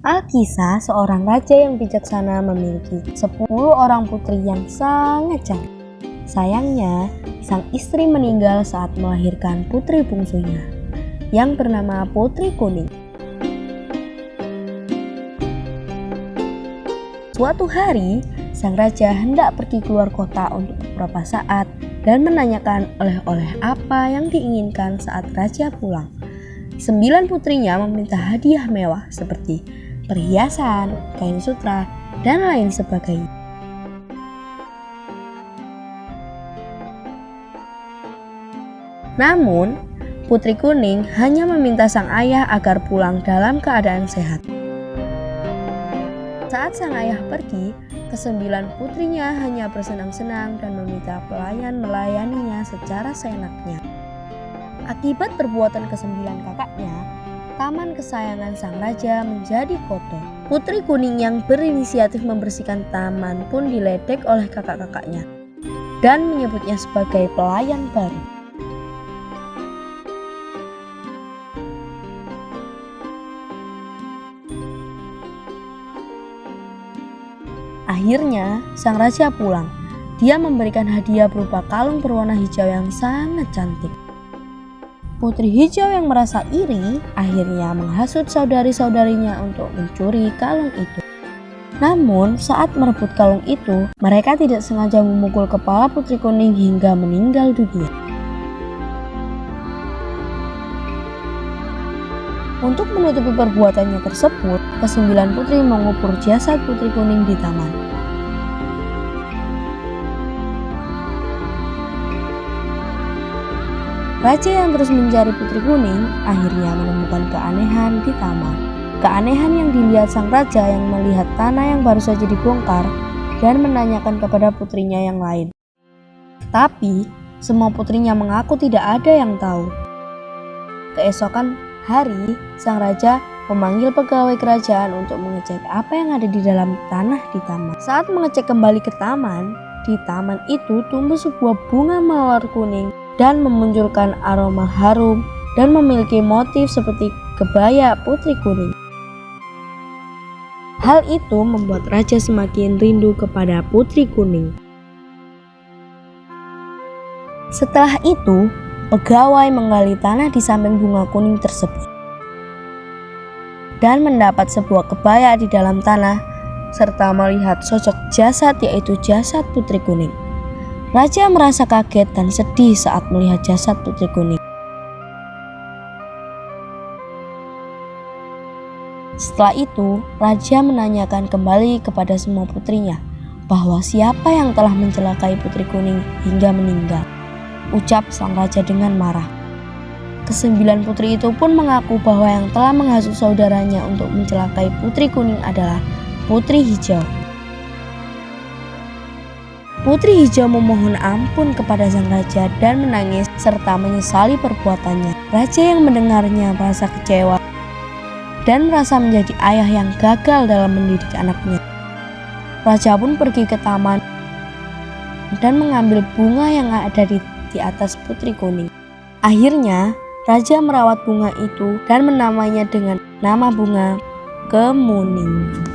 Alkisah, seorang raja yang bijaksana memiliki 10 orang putri yang sangat cantik. Sayangnya, sang istri meninggal saat melahirkan putri bungsunya, yang bernama Putri Kuning. Suatu hari, sang raja hendak pergi keluar kota untuk beberapa saat dan menanyakan oleh-oleh apa yang diinginkan saat raja pulang. 9 putrinya meminta hadiah mewah seperti perhiasan, kain sutra, dan lain sebagainya. Namun, Putri Kuning hanya meminta sang ayah agar pulang dalam keadaan sehat. Saat sang ayah pergi, ke-9 putrinya hanya bersenang-senang dan meminta pelayan melayaninya secara seenaknya. Akibat perbuatan ke-9 kakaknya, taman kesayangan sang raja menjadi kotor. Putri Kuning yang berinisiatif membersihkan taman pun diledek oleh kakak-kakaknya dan menyebutnya sebagai pelayan baru. Akhirnya, sang raja pulang. Dia memberikan hadiah berupa kalung berwarna hijau yang sangat cantik. Putri hijau yang merasa iri akhirnya menghasut saudari-saudarinya untuk mencuri kalung itu. Namun saat merebut kalung itu, mereka tidak sengaja memukul kepala Putri Kuning hingga meninggal dunia. Untuk menutupi perbuatannya tersebut, ke-9 putri mengubur jasad Putri Kuning di taman. Raja yang terus mencari Putri Kuning akhirnya menemukan keanehan di taman. Keanehan yang dilihat sang raja yang melihat tanah yang baru saja dibongkar dan menanyakan kepada putrinya yang lain. Tapi semua putrinya mengaku tidak ada yang tahu. Keesokan hari, sang raja memanggil pegawai kerajaan untuk mengecek apa yang ada di dalam tanah di taman. Saat mengecek kembali ke taman, di taman itu tumbuh sebuah bunga mawar kuning dan memunculkan aroma harum dan memiliki motif seperti kebaya Putri Kuning. Hal itu membuat raja semakin rindu kepada Putri Kuning. Setelah itu, pegawai menggali tanah di samping bunga kuning tersebut dan mendapat sebuah kebaya di dalam tanah serta melihat sosok jasad, yaitu jasad Putri Kuning. Raja merasa kaget dan sedih saat melihat jasad Putri Kuning. Setelah itu, raja menanyakan kembali kepada semua putrinya bahwa siapa yang telah mencelakai Putri Kuning hingga meninggal. Ucap sang raja dengan marah. Ke-9 putri itu pun mengaku bahwa yang telah menghasut saudaranya untuk mencelakai Putri Kuning adalah Putri Hijau. Putri Hijau memohon ampun kepada sang raja dan menangis serta menyesali perbuatannya. Raja yang mendengarnya merasa kecewa dan merasa menjadi ayah yang gagal dalam mendidik anaknya. Raja pun pergi ke taman dan mengambil bunga yang ada di atas Putri Kuning. Akhirnya, raja merawat bunga itu dan menamainya dengan nama bunga Kemuning.